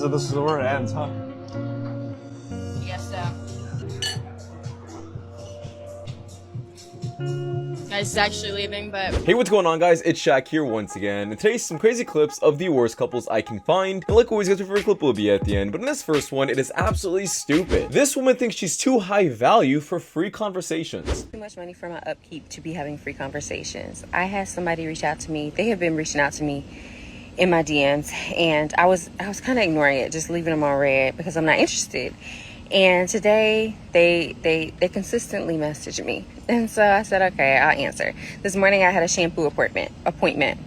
this is where it ends, huh? Yes, sir. Guys is actually leaving, but Hey, what's going on, guys? Its-Shak here once again, and today's some crazy clips of the worst couples I can find. And like always, guys, your favorite clip will be at the end, but in this first one, it is absolutely stupid. This woman thinks she's too high value for free conversations. Too much money for my upkeep to be having free conversations. I had somebody reach out to me. They have been reaching out to me in my DMs, and I was kind of ignoring it, just leaving them on red because I'm not interested. And today they consistently message me, and so I said, okay, I'll answer. This morning I had a shampoo appointment,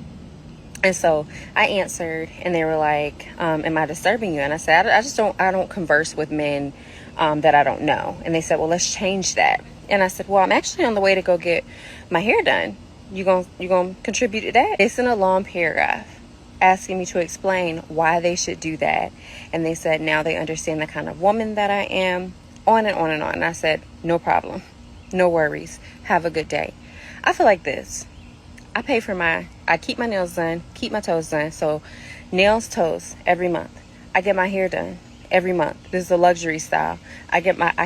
and so I answered, and they were like, am I disturbing you? And I said, I don't converse with men that I don't know. And they said, well, let's change that. And I said, well, I'm actually on the way to go get my hair done. You gonna contribute to that? It's in a long paragraph asking me to explain why they should do that. And they said now they understand the kind of woman that I am, on and on and on. And I said, no problem, no worries, have a good day. I feel like this. I keep my nails done, keep my toes done. So nails, toes, every month. I get my hair done every month. This is a luxury style. I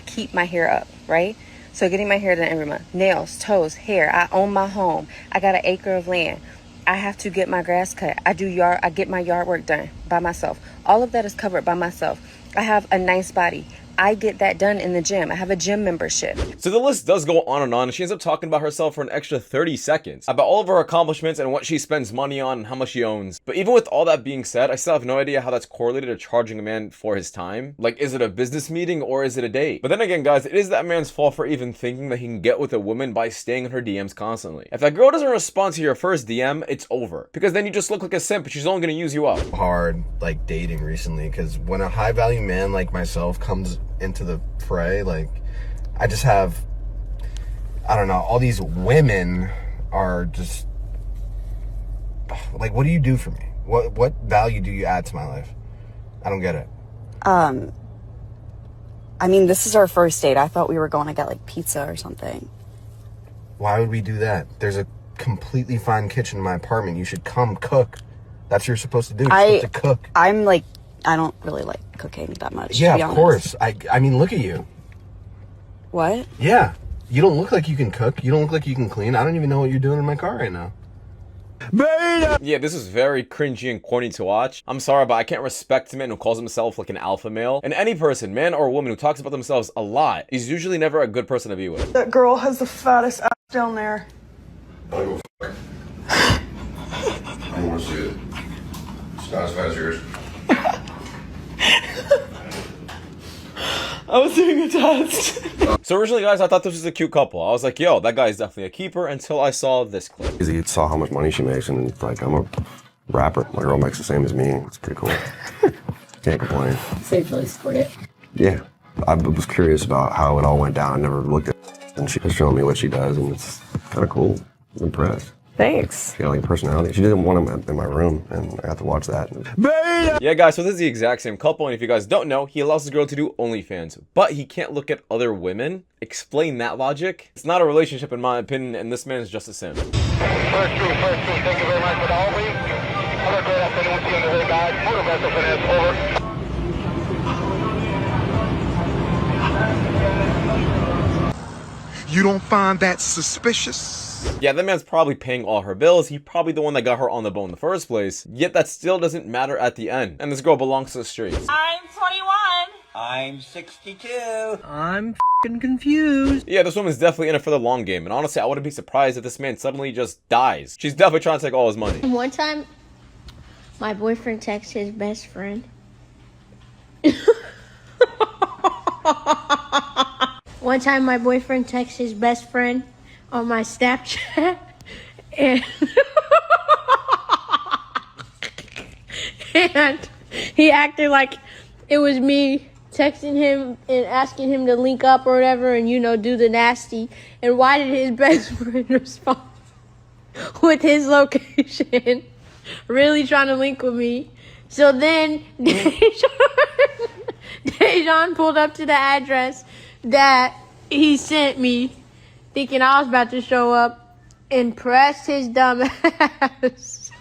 keep my hair up, right? So getting my hair done every month. Nails, toes, hair. I own my home. I got an acre of land. I have to get my grass cut. I get my yard work done by myself. All of that is covered by myself. I have a nice body. I get that done in the gym. I have a gym membership. So the list does go on, and she ends up talking about herself for an extra 30 seconds, about all of her accomplishments and what she spends money on and how much she owns. But even with all that being said, I still have no idea how that's correlated to charging a man for his time. Like, is it a business meeting or is it a date? But then again, guys, it is that man's fault for even thinking that he can get with a woman by staying in her DMs constantly. If that girl doesn't respond to your first DM, it's over. Because then you just look like a simp and she's only gonna use you up. Hard, like, dating recently, because when a high value man like myself comes into the fray, like, I just have, I don't know, all these women are just like, what do you do for me? What value do you add to my life? I don't get it. I mean, this is our first date. I thought we were going to get like pizza or something. Why would we do that? There's a completely fine kitchen in my apartment. You should come cook. That's what you're supposed to do. You're supposed to cook. I'm like, I don't really like cooking that much. Yeah, to be of honest. course. I mean, look at you. What? Yeah. You don't look like you can cook. You don't look like you can clean. I don't even know what you're doing in my car right now. Yeah, this is very cringy and corny to watch. I'm sorry, but I can't respect a man who calls himself like an alpha male. And any person, man or woman, who talks about themselves a lot is usually never a good person to be with. That girl has the fattest ass down there. I'll go f***. I don't want to see it. It's not as fat as yours. I was doing a test. So originally, guys, I thought this was a cute couple. I was like, yo, that guy is definitely a keeper, until I saw this clip. He saw how much money she makes, and it's like, I'm a rapper. My girl makes the same as me. It's pretty cool. Can't complain. So you really support it? Yeah. I was curious about how it all went down. I never looked at it, and she was showing me what she does, and it's kind of cool. I'm impressed. Thanks. She got like a personality. She didn't want him in my room, and I got to watch that. Yeah, guys, so this is the exact same couple, and if you guys don't know, he allows his girl to do OnlyFans, but he can't look at other women. Explain that logic. It's not a relationship, in my opinion, and this man is just a simp. First true. Thank you very much for the whole week. Other great afternoon to you and the whole guys. Motor vessel finance, over. You don't find that suspicious? Yeah, that man's probably paying all her bills. He's probably the one that got her on the boat in the first place. Yet that still doesn't matter at the end. And this girl belongs to the streets. I'm 21. I'm 62. I'm f***ing confused. Yeah, this woman's definitely in it for the long game. And honestly, I wouldn't be surprised if this man suddenly just dies. She's definitely trying to take all his money. One time, my boyfriend texted his best friend. One time, my boyfriend texted his best friend on my Snapchat, and and he acted like it was me texting him and asking him to link up or whatever, and do the nasty. And why did his best friend respond with his location, really trying to link with me? So then Dejan pulled up to the address that he sent me, thinking I was about to show up, and pressed his dumb ass.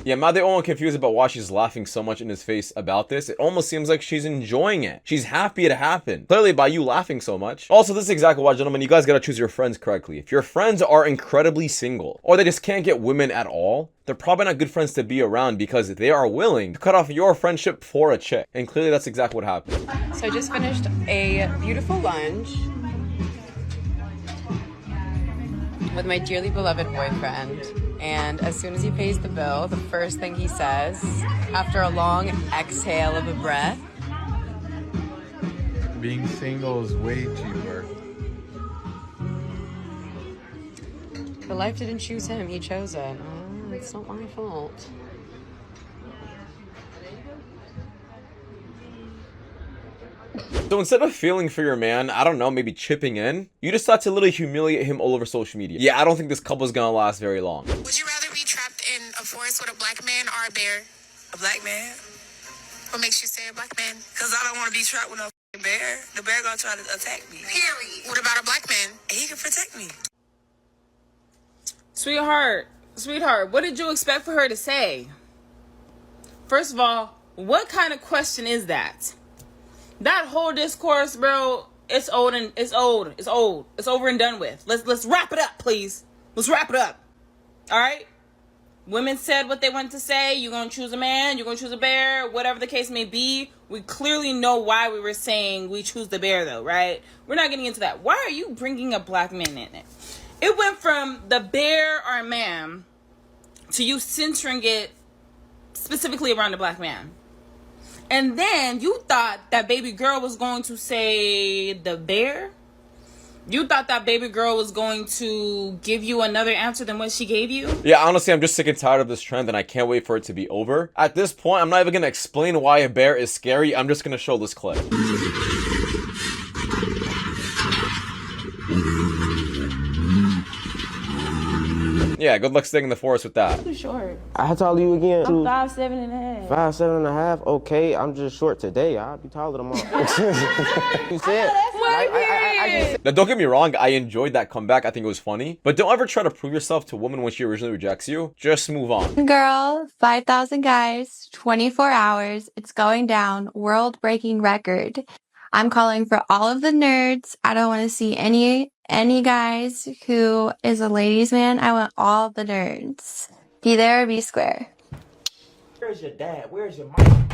Yeah, am I the only one confused about why she's laughing so much in his face about this? It almost seems like she's enjoying it. She's happy it happened. Clearly by you laughing so much. Also, this is exactly why, gentlemen, you guys gotta choose your friends correctly. If your friends are incredibly single, or they just can't get women at all, they're probably not good friends to be around because they are willing to cut off your friendship for a chick. And clearly that's exactly what happened. So I just finished a beautiful lunch with my dearly beloved boyfriend. And as soon as he pays the bill, the first thing he says, after a long exhale of a breath, being single is way cheaper. But life didn't choose him, he chose it. Oh, it's not my fault. So instead of feeling for your man, I don't know, maybe chipping in, you decide to literally humiliate him all over social media. Yeah, I don't think this couple's gonna last very long. Would you rather be trapped in a forest with a black man or a bear? A black man. What makes you say a black man? Because I don't want to be trapped with no bear. The bear gonna try to attack me. Period. What about a black man? He can protect me. Sweetheart, what did you expect for her to say? First of all, what kind of question is that? That whole discourse, bro, it's over and done with. Let's wrap it up, please. Let's wrap it up. All right? Women said what they wanted to say. You're going to choose a man, you're going to choose a bear, whatever the case may be. We clearly know why we were saying we choose the bear, though, right? We're not getting into that. Why are you bringing a black man in it? It went from the bear or man to you centering it specifically around the black man. And then you thought that baby girl was going to say the bear? You thought that baby girl was going to give you another answer than what she gave you? Yeah, honestly, I'm just sick and tired of this trend and I can't wait for it to be over. At this point, I'm not even gonna explain why a bear is scary. I'm just gonna show this clip. Yeah, good luck staying in the forest with that. Too short. How tall are you again? I'm 5'7.5". 5'7.5". Okay, I'm just short today. I'll be taller tomorrow. You said. Now, don't get me wrong, I enjoyed that comeback. I think it was funny. But don't ever try to prove yourself to a woman when she originally rejects you. Just move on. Girl, 5,000 guys, 24 hours. It's going down. World-breaking record. I'm calling for all of the nerds. I don't want to see any guys who is a ladies' man. I want all the nerds. Be there or be square. Where's your dad? Where's your mom?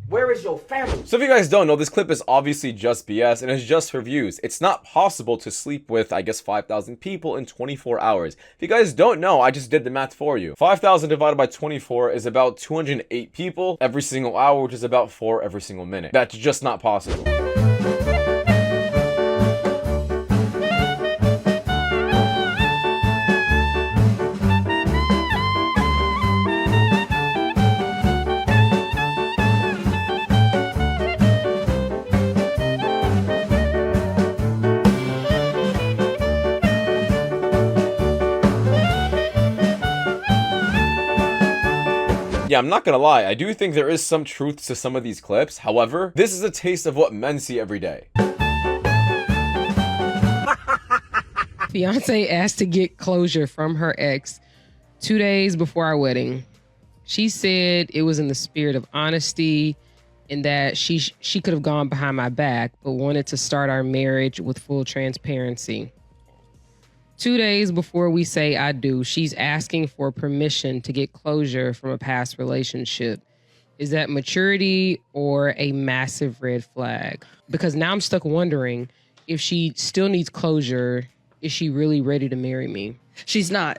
Where is your family? So if you guys don't know, this clip is obviously just BS and it's just for views. It's not possible to sleep with, I guess, 5,000 people in 24 hours. If you guys don't know, I just did the math for you. 5,000 divided by 24 is about 208 people every single hour, which is about 4 every single minute. That's just not possible. Yeah, I'm not gonna lie, I do think there is some truth to some of these clips. However, this is a taste of what men see every day. Fiance asked to get closure from her ex 2 days before our wedding. She said it was in the spirit of honesty and that she could have gone behind my back, but wanted to start our marriage with full transparency. 2 days before we say I do, she's asking for permission to get closure from a past relationship. Is that maturity or a massive red flag? Because now I'm stuck wondering if she still needs closure, is she really ready to marry me? She's not.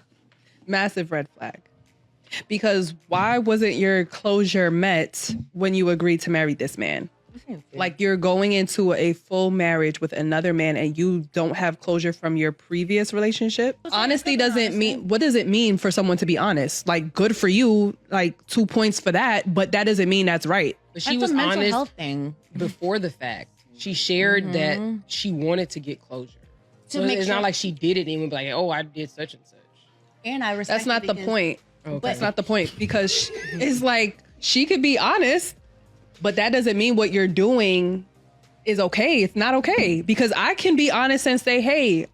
Massive red flag. Because why wasn't your closure met when you agreed to marry this man? Like, you're going into a full marriage with another man and you don't have closure from your previous relationship. Honesty doesn't mean, what does it mean for someone to be honest? Like, good for you, like 2 points for that, but that doesn't mean that's right. But she was honest before the fact. She shared that she wanted to get closure. So it's not like she did it and would be like, oh, I did such and such. And I respect That's not the point. Okay. That's not the point, because it's like, she could be honest, but that doesn't mean what you're doing is okay. It's not okay, because I can be honest and say, hey,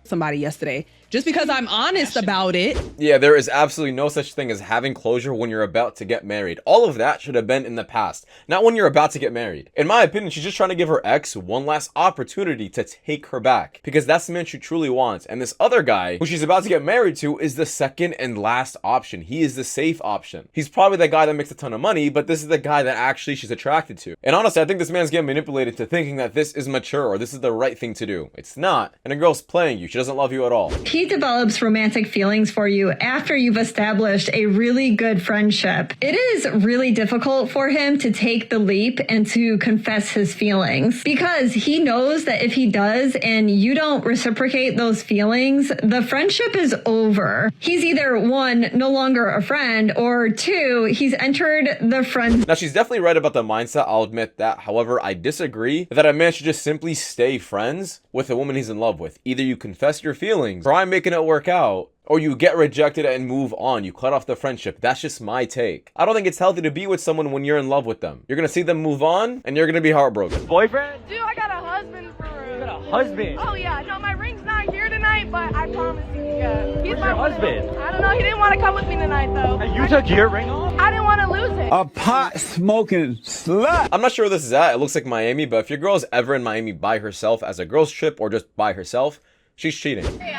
somebody yesterday Just because I'm honest about it. Yeah, there is absolutely no such thing as having closure when you're about to get married. All of that should have been in the past, not when you're about to get married. In my opinion, she's just trying to give her ex one last opportunity to take her back, because that's the man she truly wants. And this other guy, who she's about to get married to, is the second and last option. He is the safe option. He's probably the guy that makes a ton of money, but this is the guy that actually she's attracted to. And honestly, I think this man's getting manipulated to thinking that this is mature or this is the right thing to do. It's not. And a girl's playing you. She doesn't love you at all. He develops romantic feelings for you after you've established a really good friendship. It is really difficult for him to take the leap and to confess his feelings because he knows that if he does and you don't reciprocate those feelings, the friendship is over. He's either one, no longer a friend, or two, he's entered the friend. Now, she's definitely right about the mindset. I'll admit that. However, I disagree that a man should just simply stay friends with a woman he's in love with. Either you confess your feelings, try making it work out, or you get rejected and move on. You cut off the friendship. That's just my take. I don't think it's healthy to be with someone when you're in love with them. You're gonna see them move on, and you're gonna be heartbroken. Boyfriend? Dude, I got a husband for real. You got a husband? Oh yeah, no, my ring's not here tonight, but I promise you, yeah. He's Where's my your husband? I don't know, he didn't want to come with me tonight though. And you took your ring off? I didn't want to lose it. A pot smoking slut. I'm not sure where this is at. It looks like Miami, but if your girl's ever in Miami by herself as a girl's trip or just by herself, she's cheating. Hey,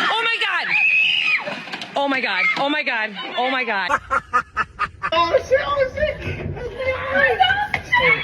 Oh my god! Oh my god! Oh my god! Oh my god! oh shit! Oh shit! Oh shit!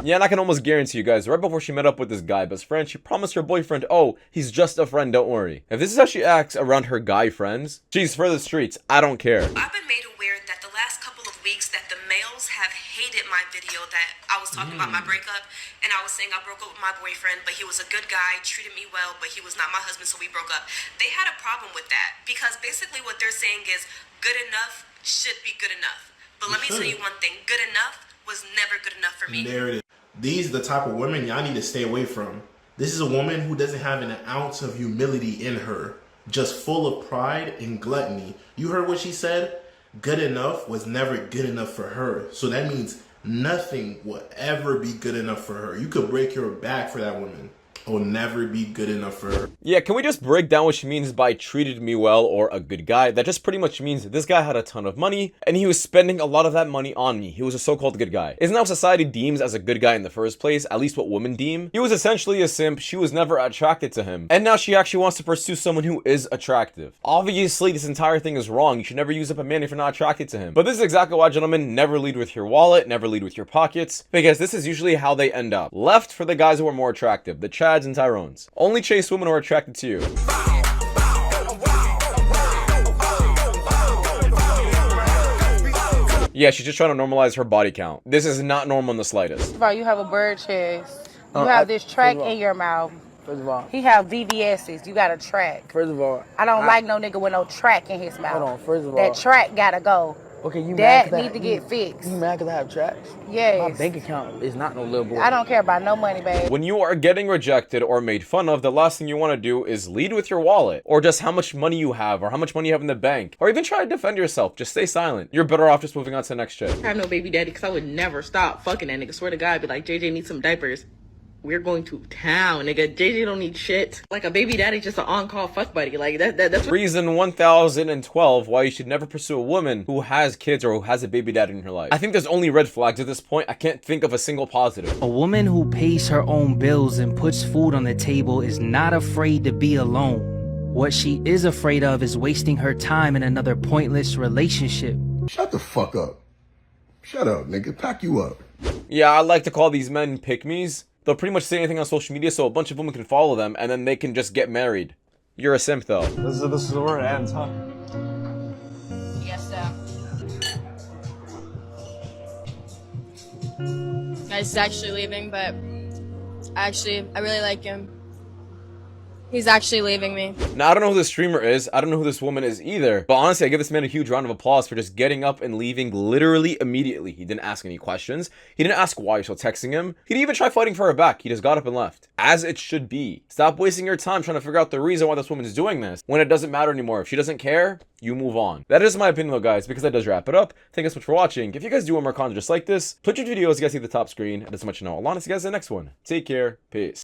Yeah, and I can almost guarantee you guys, right before she met up with this guy best friend, she promised her boyfriend, oh, he's just a friend, don't worry. If this is how she acts around her guy friends, she's for the streets. I don't care. I've been made aware that the last couple of weeks that the males have hated my video that I was talking about my breakup, and I was saying I broke up with my boyfriend, but he was a good guy, treated me well, but he was not my husband, so we broke up. They had a problem with that because basically what they're saying is good enough should be good enough. But let me tell you one thing, good enough was never good enough for me. There it is. These are the type of women y'all need to stay away from. This is a woman who doesn't have an ounce of humility in her, just full of pride and gluttony. You heard what she said? Good enough was never good enough for her. So that means nothing will ever be good enough for her. You could break your back for that woman. Will never be good enough for her. Yeah, can we just break down what she means by treated me well or a good guy? That just pretty much means that this guy had a ton of money and he was spending a lot of that money on me. He was a so-called good guy. Isn't that what society deems as a good guy in the first place? At least what women deem? He was essentially a simp. She was never attracted to him. And now she actually wants to pursue someone who is attractive. Obviously, this entire thing is wrong. You should never use up a man if you're not attracted to him. But this is exactly why, gentlemen, never lead with your wallet, never lead with your pockets, because this is usually how they end up. Left for the guys who are more attractive, the Chads and Tyrones. Only chase women who are attracted to you. Yeah, she's just trying to normalize her body count. This is not normal in the slightest. First of all, you have a bird chest. You have this track in your mouth. First of all, he have VVS's. You got a track. First of all, I don't like no nigga with no track in his mouth. Hold on. First of all, that track gotta go. Okay, you that mad need to get fixed. You mad because I have tracks? Yes. My bank account is not no little boy. I don't care about no money, babe. When you are getting rejected or made fun of, the last thing you want to do is lead with your wallet or just how much money you have or how much money you have in the bank or even try to defend yourself. Just stay silent. You're better off just moving on to the next chick. I have no baby daddy because I would never stop fucking that nigga. Swear to God, I'd be like, JJ needs some diapers. We're going to town, nigga. JJ don't need shit. Like a baby daddy, just an on-call fuck buddy. Like that's reason 1012 why you should never pursue a woman who has kids or who has a baby daddy in her life. I think there's only red flags at this point. I can't think of a single positive. A woman who pays her own bills and puts food on the table is not afraid to be alone. What she is afraid of is wasting her time in another pointless relationship. Shut the fuck up. Shut up, nigga. Pack you up. Yeah, I like to call these men pick-me's. They'll pretty much say anything on social media so a bunch of women can follow them and then they can just get married. You're a simp though. This is where it ends, huh? Yes, sir. Guys is actually leaving, but I really like him. He's actually leaving me. Now, I don't know who this streamer is. I don't know who this woman is either. But honestly, I give this man a huge round of applause for just getting up and leaving literally immediately. He didn't ask any questions. He didn't ask why you're still texting him. He didn't even try fighting for her back. He just got up and left. As it should be. Stop wasting your time trying to figure out the reason why this woman is doing this when it doesn't matter anymore. If she doesn't care, you move on. That is my opinion though, guys, because that does wrap it up. Thank you so much for watching. If you guys do want more content just like this, put your videos you guys see at the top screen. And as much you know, I'll see you guys in the next one. Take care. Peace.